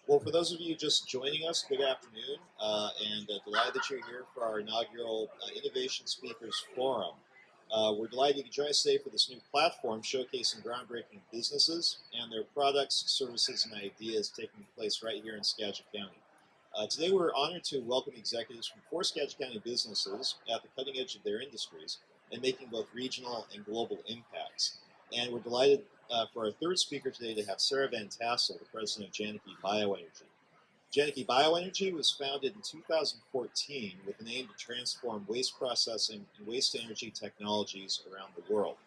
Well, for those of you just joining us, good afternoon, and delighted that you're here for our inaugural Innovation Speakers Forum. We're delighted you can join us today for this new platform showcasing groundbreaking businesses and their products, services, and ideas taking place right here in Skagit County. Today we're honored to welcome executives from 4 Skagit County businesses at the cutting edge of their industries and making both regional and global impacts. And we're delighted for our third speaker today to have Sara VanTassel, the president of Janicki Bioenergy. Janicki Bioenergy was founded in 2014 with an aim to transform waste processing and waste energy technologies around the world.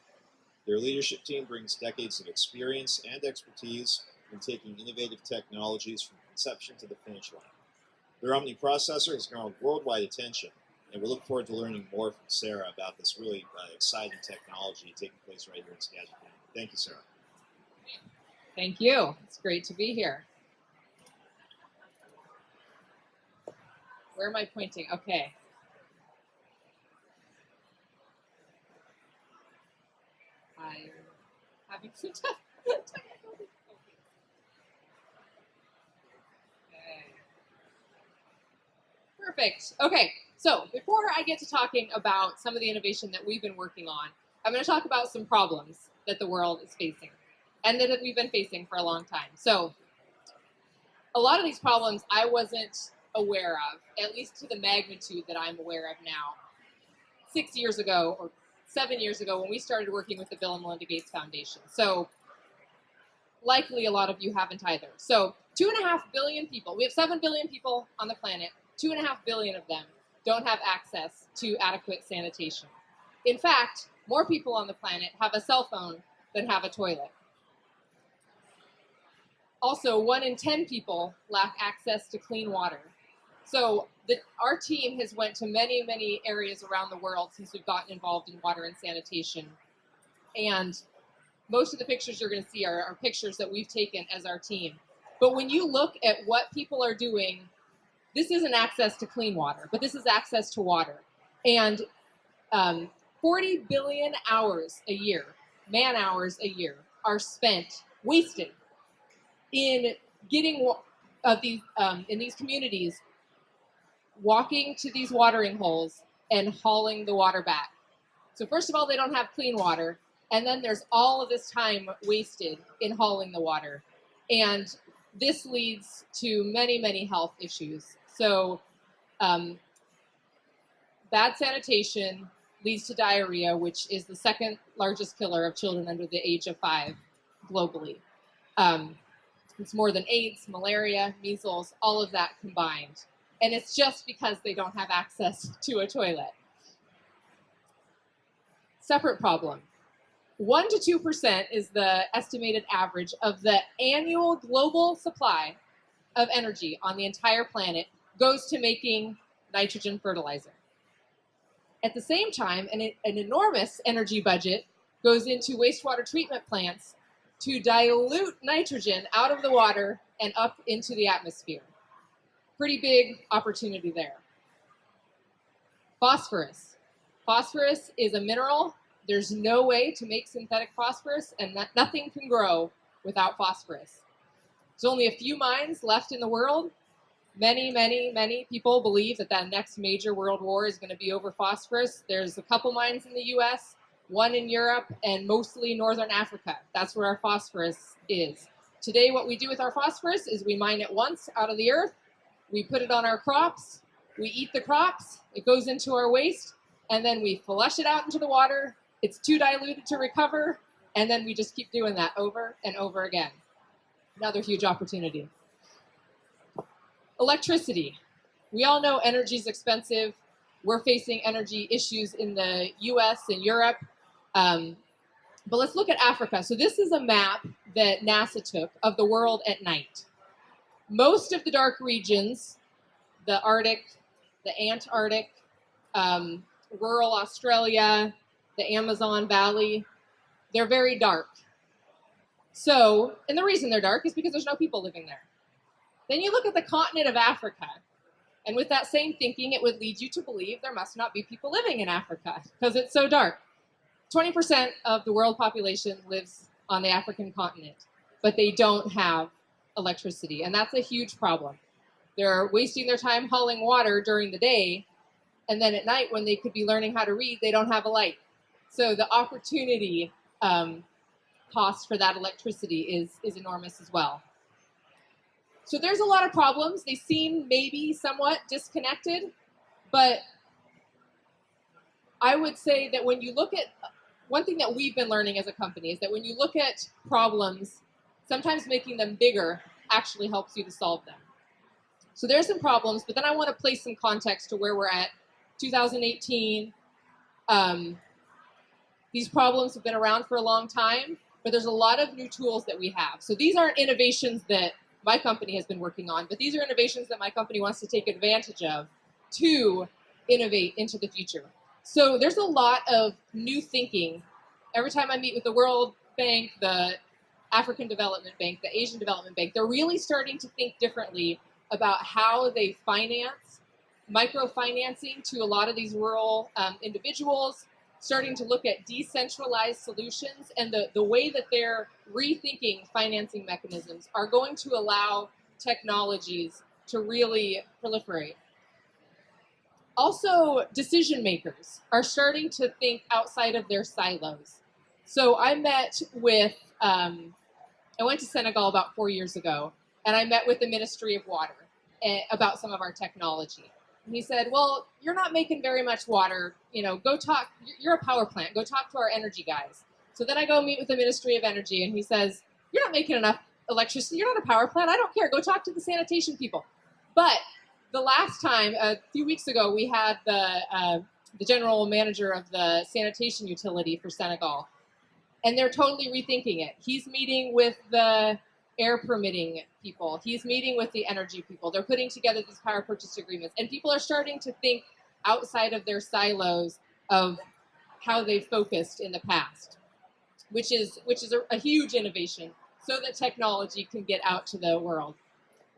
Their leadership team brings decades of experience and expertise in taking innovative technologies from conception to the finish line. Their Omni processor has garnered worldwide attention, and we look forward to learning more from Sara about this really exciting technology taking place right here in Skagit County. Thank you, Sara. Thank you. It's great to be here. Where am I pointing? Okay. I'm having some technical difficulties. Okay. Perfect. Okay. So before I get to talking about some of the innovation that we've been working on, I'm going to talk about some problems that the world is facing and that we've been facing for a long time. So a lot of these problems I wasn't aware of, at least to the magnitude that I'm aware of now. 6 years ago or 7 years ago when we started working with the Bill and Melinda Gates Foundation. So likely a lot of you haven't either. So 2.5 billion people, we have 7 billion people on the planet, 2.5 billion of them don't have access to adequate sanitation. In fact, more people on the planet have a cell phone than have a toilet. Also, 1 in 10 people lack access to clean water. So our team has went to many, many areas around the world since we've gotten involved in water and sanitation. And most of the pictures you're going to see are pictures that we've taken as our team. But when you look at what people are doing, this isn't access to clean water, but this is access to water. And 40 billion hours a year, man hours a year, are spent, wasted, in getting in these communities, walking to these watering holes and hauling the water back. So first of all, they don't have clean water, and then there's all of this time wasted in hauling the water. And this leads to many, many health issues. So bad sanitation leads to diarrhea, which is the second largest killer of children under the age of 5 globally. It's more than AIDS, malaria, measles, all of that combined. And it's just because they don't have access to a toilet. Separate problem. 1 to 2% is the estimated average of the annual global supply of energy on the entire planet goes to making nitrogen fertilizer. At the same time, an enormous energy budget goes into wastewater treatment plants to dilute nitrogen out of the water and up into the atmosphere. Pretty big opportunity there. Phosphorus. Phosphorus is a mineral. There's no way to make synthetic phosphorus, and nothing can grow without phosphorus. There's only a few mines left in the world. Many, many, many people believe that next major world war is going to be over phosphorus. There's a couple mines in the US, 1 in Europe, and mostly Northern Africa. That's where our phosphorus is. Today, what we do with our phosphorus is we mine it once out of the earth, we put it on our crops, we eat the crops, it goes into our waste, and then we flush it out into the water. It's too diluted to recover, and then we just keep doing that over and over again. Another huge opportunity. Electricity. We all know energy is expensive. We're facing energy issues in the US and Europe. But let's look at Africa. So this is a map that NASA took of the world at night. Most of the dark regions, the Arctic, the Antarctic, rural Australia, the Amazon Valley, they're very dark. So, and the reason they're dark is because there's no people living there. Then you look at the continent of Africa, and with that same thinking, it would lead you to believe there must not be people living in Africa because it's so dark. 20% of the world population lives on the African continent, but they don't have electricity, and that's a huge problem. They're wasting their time hauling water during the day, and then at night when they could be learning how to read, they don't have a light. So the opportunity cost for that electricity is enormous as well. So there's a lot of problems. They seem maybe somewhat disconnected, but I would say that when you look at, one thing that we've been learning as a company is that when you look at problems, sometimes making them bigger actually helps you to solve them. So there's some problems, but then I want to place some context to where we're at. 2018, these problems have been around for a long time, but there's a lot of new tools that we have. So these aren't innovations that my company has been working on, but these are innovations that my company wants to take advantage of to innovate into the future. So there's a lot of new thinking. Every time I meet with the World Bank, the African Development Bank, the Asian Development Bank, they're really starting to think differently about how they finance, microfinancing to a lot of these rural individuals, starting to look at decentralized solutions, and the way that they're rethinking financing mechanisms are going to allow technologies to really proliferate. Also, decision makers are starting to think outside of their silos. So I met with, I went to Senegal about 4 years ago, and I met with the Ministry of Water about some of our technology. And he said, well, you're not making very much water, go talk, you're a power plant, go talk to our energy guys. So then I go meet with the Ministry of Energy, and he says, you're not making enough electricity, you're not a power plant, I don't care, go talk to the sanitation people. But the last time, a few weeks ago, we had the general manager of the sanitation utility for Senegal, and they're totally rethinking it. He's meeting with the air permitting people. He's meeting with the energy people. They're putting together these power purchase agreements, and people are starting to think outside of their silos of how they focused in the past, which is a huge innovation so that technology can get out to the world.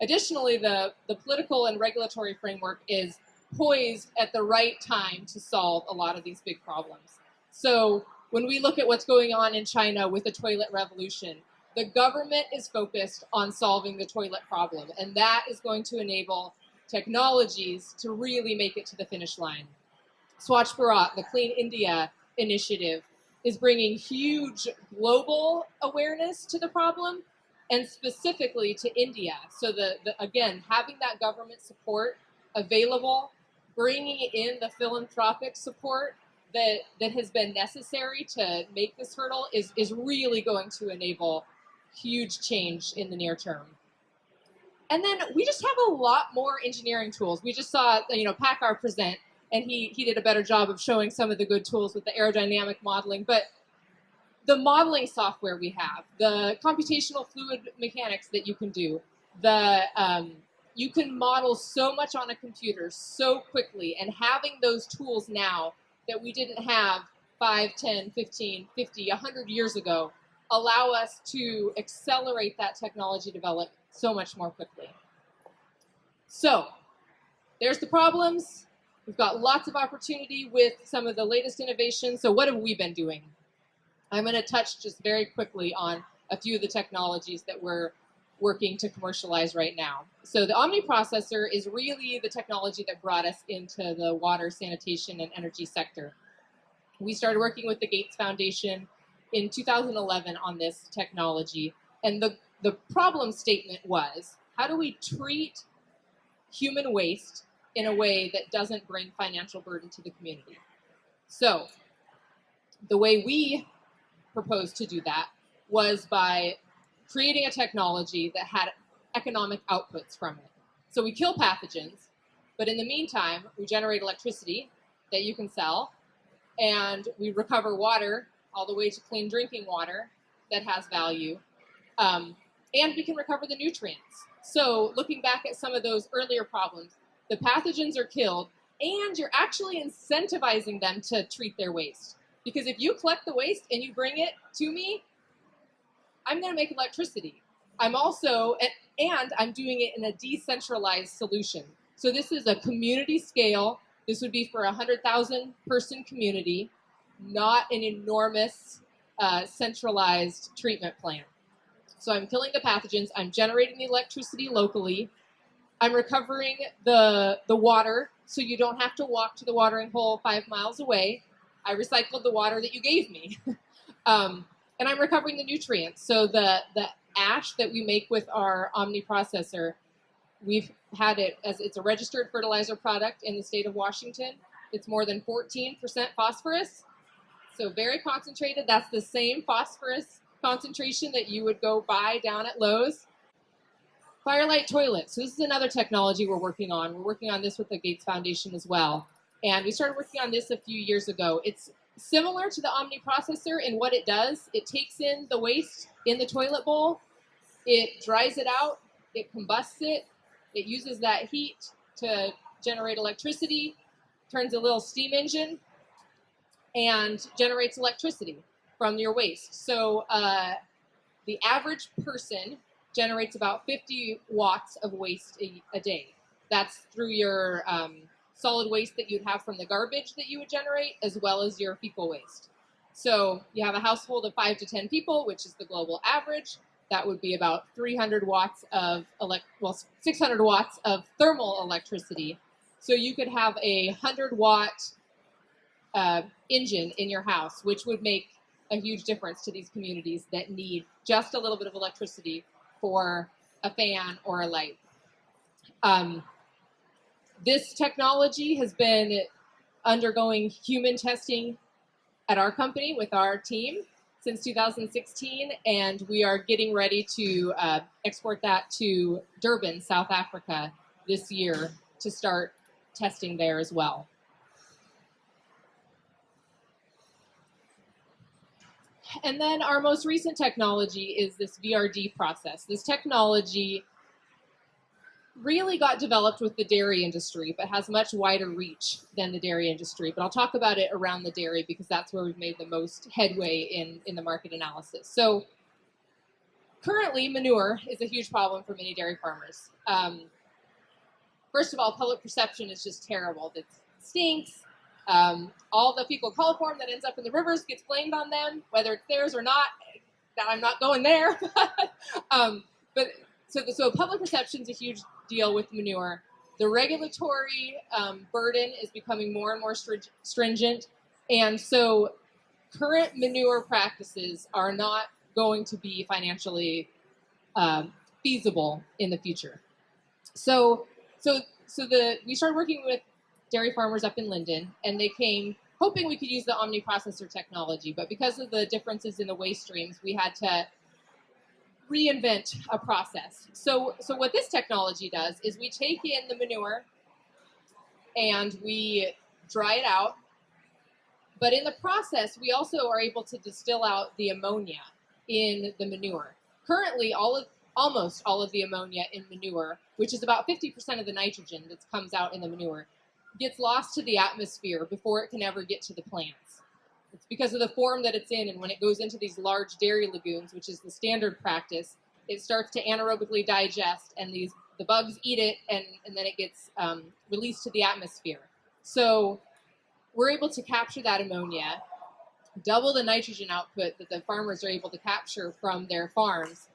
Additionally, the political and regulatory framework is poised at the right time to solve a lot of these big problems. So when we look at what's going on in China with the toilet revolution, the government is focused on solving the toilet problem, and that is going to enable technologies to really make it to the finish line. Swachh Bharat, the Clean India initiative, is bringing huge global awareness to the problem, and specifically to India. So again, having that government support available, bringing in the philanthropic support that has been necessary to make this hurdle is really going to enable huge change in the near term. And then we just have a lot more engineering tools. We just saw, Packard present, and he did a better job of showing some of the good tools with the aerodynamic modeling. But the modeling software we have, the computational fluid mechanics that you can do, you can model so much on a computer so quickly, and having those tools now that we didn't have 5, 10, 15, 50, 100 years ago allow us to accelerate that technology development so much more quickly. So there's the problems. We've got lots of opportunity with some of the latest innovations. So what have we been doing? I'm going to touch just very quickly on a few of the technologies that we're working to commercialize right now. So the Omni processor is really the technology that brought us into the water, sanitation, and energy sector. We started working with the Gates Foundation in 2011 on this technology, and the problem statement was, how do we treat human waste in a way that doesn't bring financial burden to the community? So the way we proposed to do that was by creating a technology that had economic outputs from it. So we kill pathogens, but in the meantime, we generate electricity that you can sell, and we recover water all the way to clean drinking water that has value, and we can recover the nutrients. So looking back at some of those earlier problems, the pathogens are killed, and you're actually incentivizing them to treat their waste. Because if you collect the waste and you bring it to me, I'm going to make electricity. I'm also, and I'm doing it in a decentralized solution. So this is a community scale. This would be for a 100,000 person community, not an enormous centralized treatment plant. So I'm killing the pathogens. I'm generating the electricity locally. I'm recovering the water, so you don't have to walk to the watering hole 5 miles away. I recycled the water that you gave me. And I'm recovering the nutrients. So the ash that we make with our Omni processor, we've had it as it's a registered fertilizer product in the state of Washington. It's more than 14% phosphorus, so very concentrated. That's the same phosphorus concentration that you would go buy down at Lowe's. Firelight toilets. So this is another technology we're working on. We're working on this with the Gates Foundation as well. And we started working on this a few years ago. It's similar to the Omni processor in what it does. It takes in the waste in the toilet bowl, it dries it out, it combusts it, it uses that heat to generate electricity, turns a little steam engine, and generates electricity from your waste. So the average person generates about 50 watts of waste a day. That's through your solid waste that you'd have from the garbage that you would generate, as well as your fecal waste. So you have a household of 5 to 10 people, which is the global average. That would be about 300 watts of 600 watts of thermal electricity. So you could have a 100-watt engine in your house, which would make a huge difference to these communities that need just a little bit of electricity for a fan or a light. This technology has been undergoing human testing at our company with our team since 2016, and we are getting ready to export that to Durban, South Africa this year to start testing there as well. And then our most recent technology is this VRD process. This technology really got developed with the dairy industry, but has much wider reach than the dairy industry. But I'll talk about it around the dairy because that's where we've made the most headway in the market analysis. So currently, manure is a huge problem for many dairy farmers. First of all, public perception is just terrible. It stinks. All the fecal coliform that ends up in the rivers gets blamed on them, whether it's theirs or not. That I'm not going there. So public perception is a huge deal with manure. The regulatory burden is becoming more and more stringent, and so current manure practices are not going to be financially feasible in the future. So we started working with dairy farmers up in Linden, and they came hoping we could use the Omni processor technology, but because of the differences in the waste streams, we had to reinvent a process. So what this technology does is we take in the manure and we dry it out, but in the process, we also are able to distill out the ammonia in the manure. Currently, almost all of the ammonia in manure, which is about 50% of the nitrogen that comes out in the manure, gets lost to the atmosphere before it can ever get to the plants. It's because of the form that it's in, and when it goes into these large dairy lagoons, which is the standard practice, it starts to anaerobically digest, and the bugs eat it, and then it gets released to the atmosphere. So we're able to capture that ammonia, double the nitrogen output that the farmers are able to capture from their farms.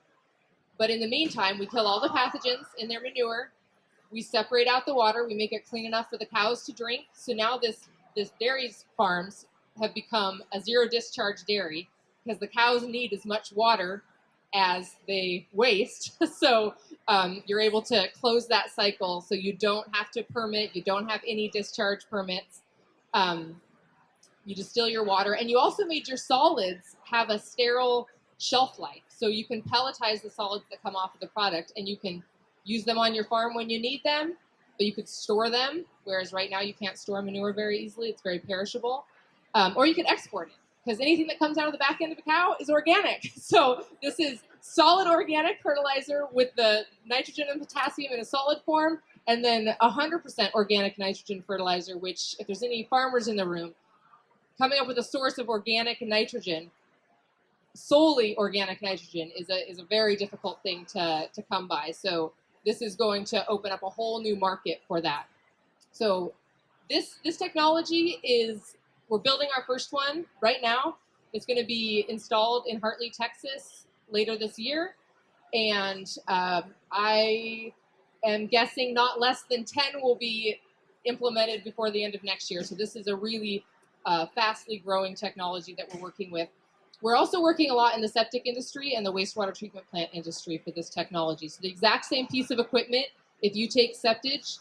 But in the meantime, we kill all the pathogens in their manure. We separate out the water. We make it clean enough for the cows to drink. So now this dairy farms have become a zero discharge dairy because the cows need as much water as they waste. So you're able to close that cycle so you don't have to permit, you don't have any discharge permits. You distill your water, and you also made your solids have a sterile shelf life. So you can pelletize the solids that come off of the product, and you can use them on your farm when you need them, but you could store them, whereas right now you can't store manure very easily. It's very perishable. Or you could export it, because anything that comes out of the back end of a cow is organic. So this is solid organic fertilizer with the nitrogen and potassium in a solid form, and then 100% organic nitrogen fertilizer, which, if there's any farmers in the room, coming up with a source of organic nitrogen, solely organic nitrogen, is a very difficult thing to come by. So this is going to open up a whole new market for that. So this technology is, we're building our first one right now. It's going to be installed in Hartley, Texas later this year. and I am guessing not less than 10 will be implemented before the end of next year. So this is a really fastly growing technology that we're working with. We're also working a lot in the septic industry and the wastewater treatment plant industry for this technology. So the exact same piece of equipment, if you take septage,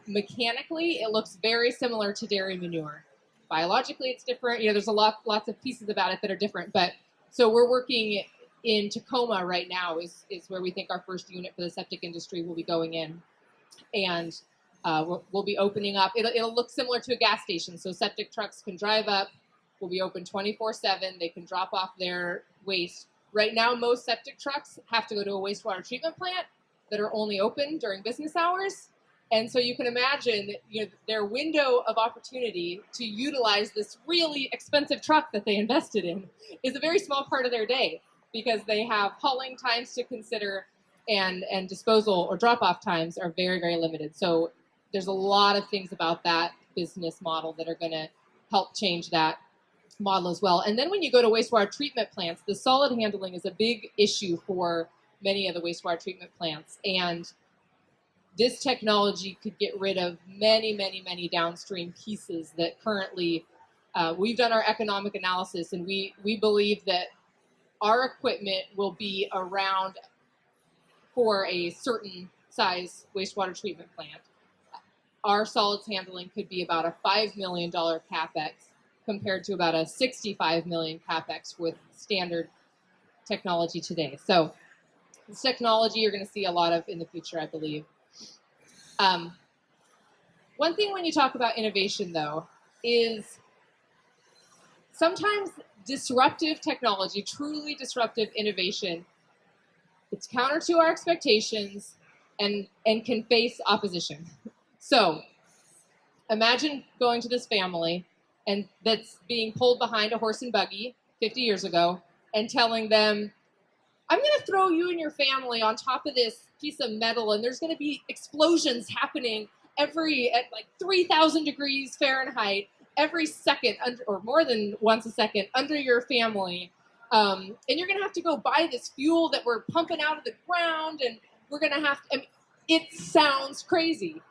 mechanically, it looks very similar to dairy manure. Biologically, it's different. There's lots of pieces about it that are different. But so we're working in Tacoma right now is where we think our first unit for the septic industry will be going in. And we'll be opening up. It'll look similar to a gas station. So septic trucks can drive up. We'll be open 24/7. They can drop off their waste. Right now, most septic trucks have to go to a wastewater treatment plant that are only open during business hours. And so you can imagine their window of opportunity to utilize this really expensive truck that they invested in is a very small part of their day, because they have hauling times to consider and disposal or drop-off times are very, very limited. So there's a lot of things about that business model that are going to help change that model as well. And then when you go to wastewater treatment plants, the solid handling is a big issue for many of the wastewater treatment plants. And this technology could get rid of many, many, many downstream pieces that currently, we've done our economic analysis, and we believe that our equipment will be around for a certain size wastewater treatment plant. Our solids handling could be about a $5 million CapEx compared to about a $65 million CapEx with standard technology today. So this technology you're going to see a lot of in the future, I believe. One thing when you talk about innovation, though, is sometimes disruptive technology, truly disruptive innovation, it's counter to our expectations and can face opposition. So imagine going to this family and that's being pulled behind a horse and buggy 50 years ago and telling them, I'm going to throw you and your family on top of this piece of metal, and there's going to be explosions happening at like 3,000 degrees Fahrenheit every second, or more than once a second, under your family. And you're going to have to go buy this fuel that we're pumping out of the ground, and we're going to have to, it sounds crazy.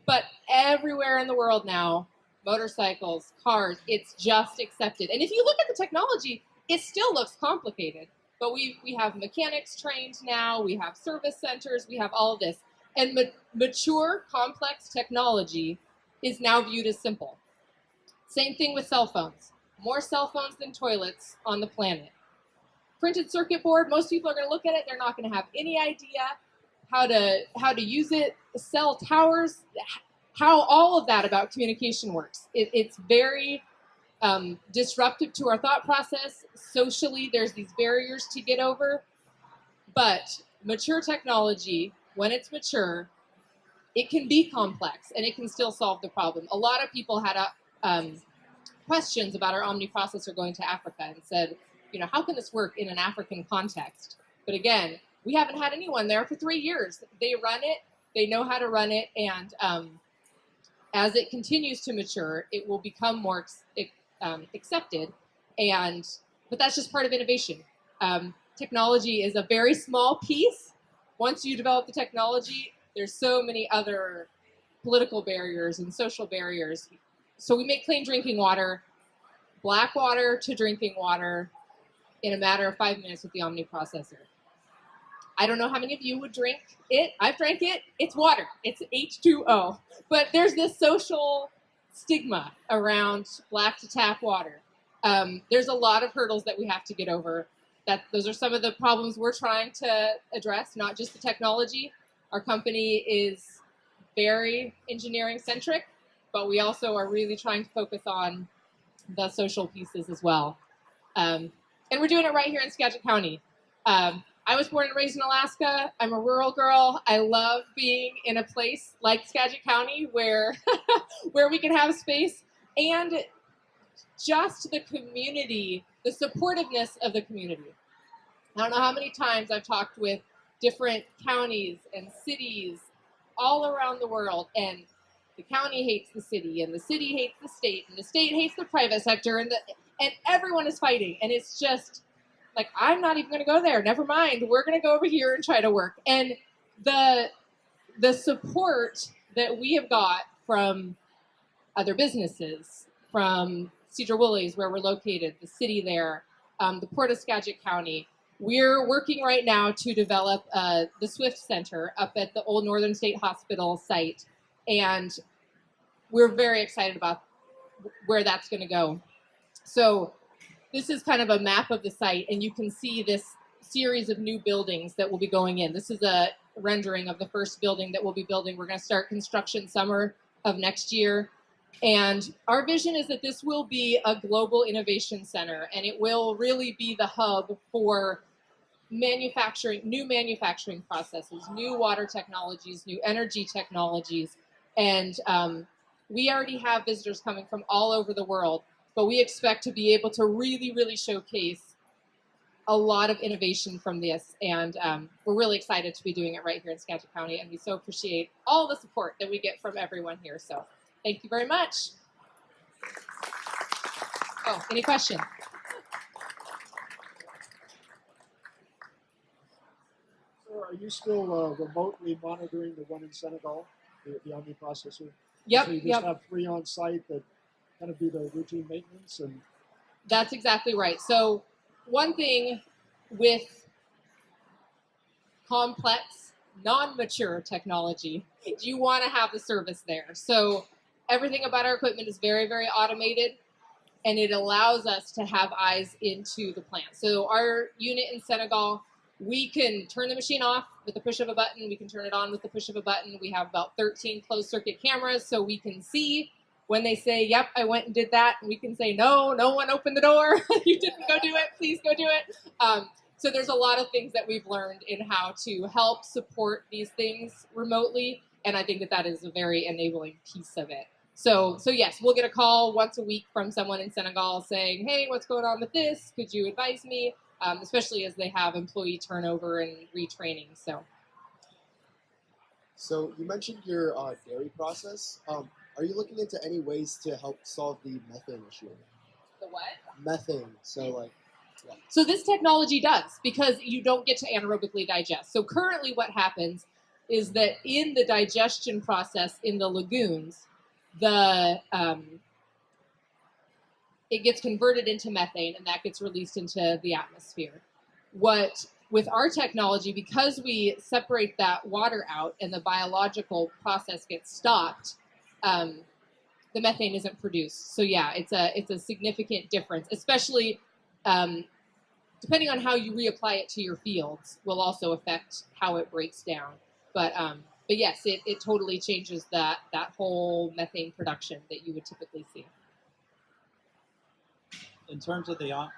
But everywhere in the world now, motorcycles, cars, it's just accepted. And if you look at the technology, it still looks complicated. But we have mechanics trained now, we have service centers, we have all of this. And mature, complex technology is now viewed as simple. Same thing with cell phones. More cell phones than toilets on the planet. Printed circuit board, most people are going to look at it, they're not going to have any idea how to use it. Cell towers, how all of that about communication works. It's very disruptive to our thought process. Socially, there's these barriers to get over. But mature technology, when it's mature, it can be complex and it can still solve the problem. A lot of people had questions about our omniprocessor going to Africa and said, how can this work in an African context? But again, we haven't had anyone there for 3 years. They run it, they know how to run it, and as it continues to mature, it will become more accepted. But that's just part of innovation. Technology is a very small piece. Once you develop the technology, there's so many other political barriers and social barriers. So we make clean drinking water, black water to drinking water, in a matter of 5 minutes with the omniprocessor. I don't know how many of you would drink it. I've drank it. It's water. It's H2O. But there's this social stigma around black to tap water. There's a lot of hurdles that we have to get over. Those are some of the problems we're trying to address, not just the technology. Our company is very engineering centric, but we also are really trying to focus on the social pieces as well. And we're doing it right here in Skagit County. I was born and raised in Alaska. I'm a rural girl. I love being in a place like Skagit County where we can have space, and just the community, the supportiveness of the community. I don't know how many times I've talked with different counties and cities all around the world, and the county hates the city, and the city hates the state, and the state hates the private sector, and everyone is fighting. And it's just, like, I'm not even going to go there. Never mind. We're going to go over here and try to work. And the support that we have got from other businesses, from Sedro-Woolley's, where we're located, the city there, the Port of Skagit County. We're working right now to develop the Swift Center up at the old Northern State Hospital site. And we're very excited about where that's going to go. So this is kind of a map of the site, and you can see this series of new buildings that will be going in. This is a rendering of the first building that we'll be building. We're going to start construction summer of next year. And our vision is that this will be a global innovation center, and it will really be the hub for manufacturing, new manufacturing processes, new water technologies, new energy technologies. And we already have visitors coming from all over the world, but we expect to be able to really, really showcase a lot of innovation from this. And we're really excited to be doing it right here in Skagit County. And we so appreciate all the support that we get from everyone here. So thank you very much. Oh, any questions? So are you still remotely monitoring the one in Senegal, the Omni processor? Yep, So you just have 3 on site that kind of do the routine maintenance? And that's exactly right. So one thing with complex, non-mature technology, you want to have the service there. So everything about our equipment is very, very automated, and it allows us to have eyes into the plant. So our unit in Senegal, we can turn the machine off with the push of a button. We can turn it on with the push of a button. We have about 13 closed circuit cameras, so we can see when they say, yep, I went and did that. And we can say, no, no one opened the door. You didn't go do it. Please go do it. So there's a lot of things that we've learned in how to help support these things remotely. And I think that that is a very enabling piece of it. So yes, we'll get a call once a week from someone in Senegal saying, hey, what's going on with this? Could you advise me? Especially as they have employee turnover and retraining. So you mentioned your dairy process. Are you looking into any ways to help solve the methane issue? The what? Methane. So yeah. So this technology does, because you don't get to anaerobically digest. So currently what happens is that in the digestion process in the lagoons, it gets converted into methane, and that gets released into the atmosphere. With our technology, because we separate that water out and the biological process gets stopped, the methane isn't produced. So yeah, it's a significant difference, especially depending on how you reapply it to your fields will also affect how it breaks down. But yes, it totally changes that whole methane production that you would typically see. In terms of the Omni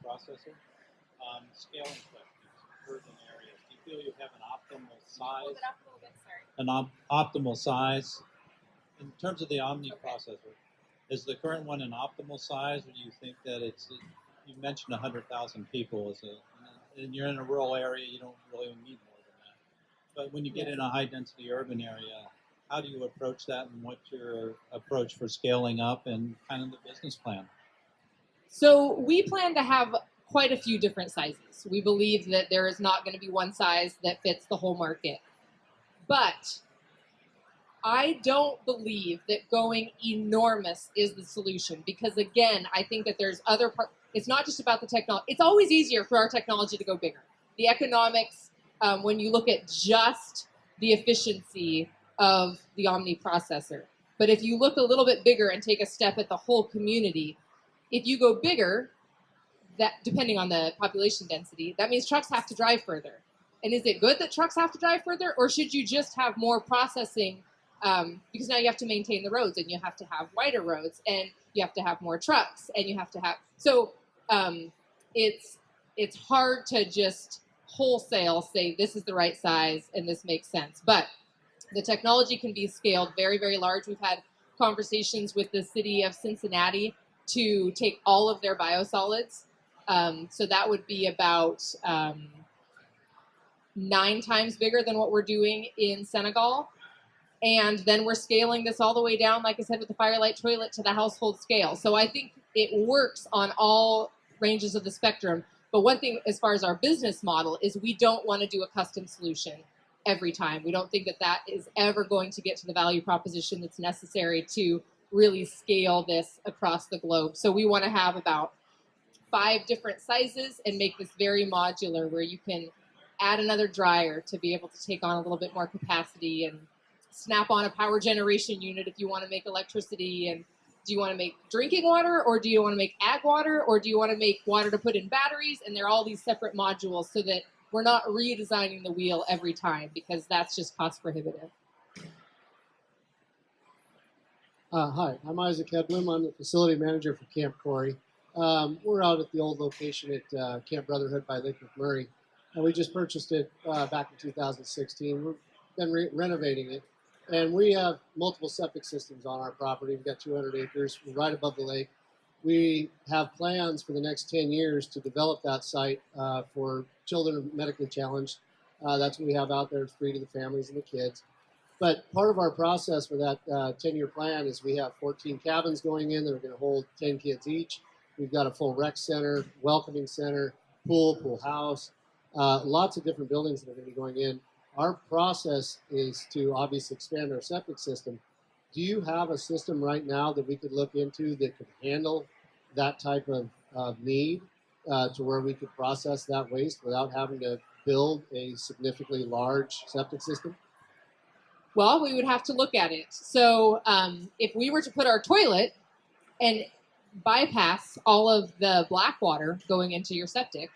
processor, scaling questions, urban areas. Do you feel you have an optimal size? Hold it up a little bit, sorry. An optimal size. In terms of the Omni processor, is the current one an optimal size, or do you think that it's? You mentioned 100,000 people and you're in a rural area, you don't really need more than that. But when you get in a high density urban area, how do you approach that, and what's your approach for scaling up and kind of the business plan? So we plan to have quite a few different sizes. We believe that there is not going to be one size that fits the whole market. But I don't believe that going enormous is the solution, because again, I think that there's other parts. It's not just about the technology. It's always easier for our technology to go bigger. The economics, when you look at just the efficiency of the Omni processor. But if you look a little bit bigger and take a step at the whole community, if you go bigger, that depending on the population density, that means trucks have to drive further. And is it good that trucks have to drive further, or should you just have more processing? Because now you have to maintain the roads, and you have to have wider roads, and you have to have more trucks, and you have to have it's hard to just wholesale say this is the right size and this makes sense. But the technology can be scaled very, very large. We've had conversations with the city of Cincinnati to take all of their biosolids. So that would be about 9 times bigger than what we're doing in Senegal. And then we're scaling this all the way down, like I said, with the Firelight toilet to the household scale. So I think it works on all ranges of the spectrum. But one thing as far as our business model is we don't want to do a custom solution every time. We don't think that that is ever going to get to the value proposition that's necessary to really scale this across the globe. So we want to have about 5 different sizes and make this very modular, where you can add another dryer to be able to take on a little bit more capacity, and snap on a power generation unit if you want to make electricity. And do you want to make drinking water, or do you want to make ag water, or do you want to make water to put in batteries? And they're all these separate modules so that we're not redesigning the wheel every time, because that's just cost prohibitive. Hi, I'm Isaac Hedlund. I'm the facility manager for Camp Corey. We're out at the old location at Camp Brotherhood by Lake McMurray, and we just purchased it back in 2016. We've been renovating it, and we have multiple septic systems on our property. We've got 200 acres. We're right above the lake. We have plans for the next 10 years to develop that site for children who are medically challenged. That's what we have out there. It's free to the families and the kids. But part of our process for that 10-year plan is we have 14 cabins going in that are going to hold 10 kids each. We've got a full rec center, welcoming center, pool house, lots of different buildings that are going to be going in. Our process is to obviously expand our septic system. Do you have a system right now that we could look into that could handle that type of need to where we could process that waste without having to build a significantly large septic system? Well, we would have to look at it. So if we were to put our toilet and bypass all of the black water going into your septic,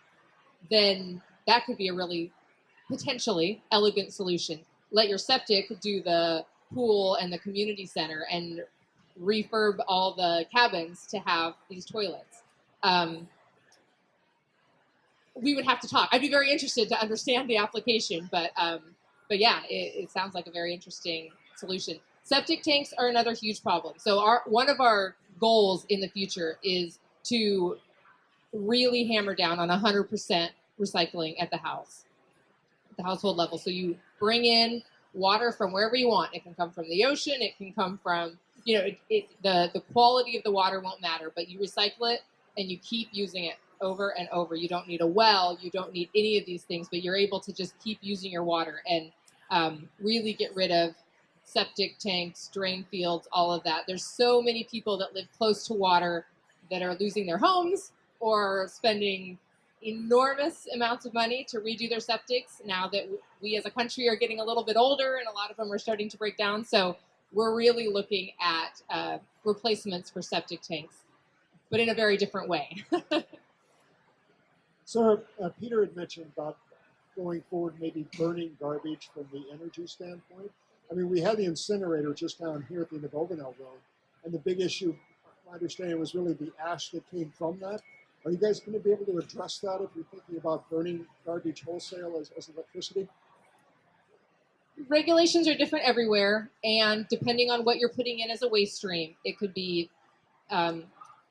then that could be a really potentially elegant solution. Let your septic do the pool and the community center and refurb all the cabins to have these toilets. We would have to talk. I'd be very interested to understand the application, but yeah, it sounds like a very interesting solution. Septic tanks are another huge problem. So one of our goals in the future is to really hammer down on 100% recycling at the household level. So you bring in water from wherever you want. It can come from the ocean. It can come from, the quality of the water won't matter, but you recycle it and you keep using it over and over. You don't need a well. You don't need any of these things, but you're able to just keep using your water and really get rid of septic tanks, drain fields, all of that. There's so many people that live close to water that are losing their homes or spending enormous amounts of money to redo their septics now that we as a country are getting a little bit older and a lot of them are starting to break down. So we're really looking at replacements for septic tanks, but in a very different way. So Peter had mentioned about going forward, maybe burning garbage from the energy standpoint. I mean, we had the incinerator just down here at the end of Ovenel Road, and the big issue, my understanding, was really the ash that came from that. Are you guys going to be able to address that if you're thinking about burning garbage wholesale as electricity? Regulations are different everywhere, and depending on what you're putting in as a waste stream, it could be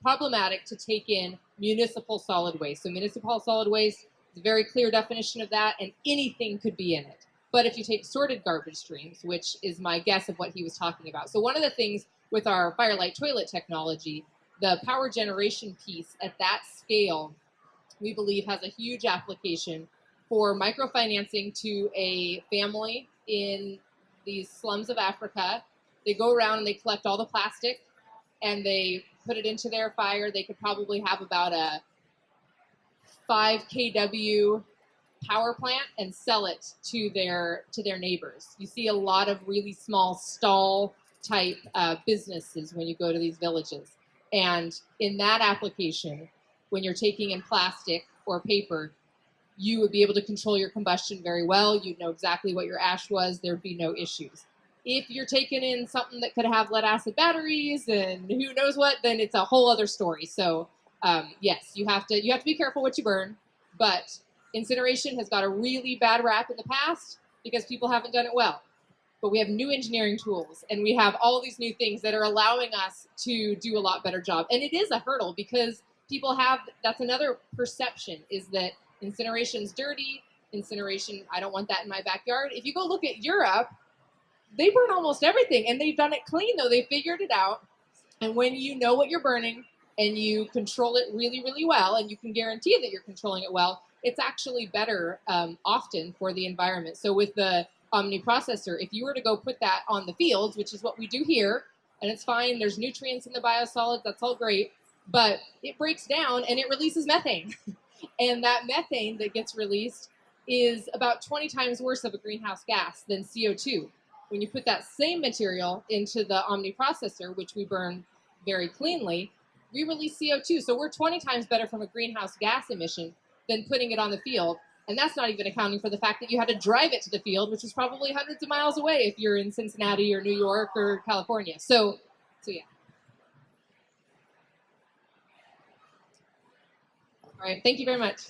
problematic to take in municipal solid waste. So municipal solid waste is a very clear definition of that, and anything could be in it. But if you take sorted garbage streams, which is my guess of what he was talking about. So one of the things with our Firelight toilet technology, the power generation piece at that scale, we believe has a huge application for microfinancing to a family in these slums of Africa. They go around and they collect all the plastic and they put it into their fire. They could probably have about a 5 kW power plant and sell it to their neighbors. You see a lot of really small stall type businesses when you go to these villages. And in that application, when you're taking in plastic or paper, you would be able to control your combustion very well. You'd know exactly what your ash was. There'd be no issues. If you're taking in something that could have lead acid batteries and who knows what, then it's a whole other story. So yes, you have to be careful what you burn, but incineration has got a really bad rap in the past because people haven't done it well. But we have new engineering tools and we have all these new things that are allowing us to do a lot better job. And it is a hurdle because people have, that's another perception, is that incineration's dirty. Incineration, I don't want that in my backyard. If you go look at Europe, they burn almost everything and they've done it clean though. They figured it out. And when you know what you're burning and you control it really, really well, and you can guarantee that you're controlling it well, it's actually better often for the environment. So with the Omni processor, if you were to go put that on the fields, which is what we do here, and it's fine, there's nutrients in the biosolids, that's all great, but it breaks down and it releases methane. And that methane that gets released is about 20 times worse of a greenhouse gas than CO2. When you put that same material into the Omni processor, which we burn very cleanly, we release CO2. So we're 20 times better from a greenhouse gas emission than putting it on the field. And that's not even accounting for the fact that you had to drive it to the field, which is probably hundreds of miles away if you're in Cincinnati or New York or California. So yeah. All right, thank you very much.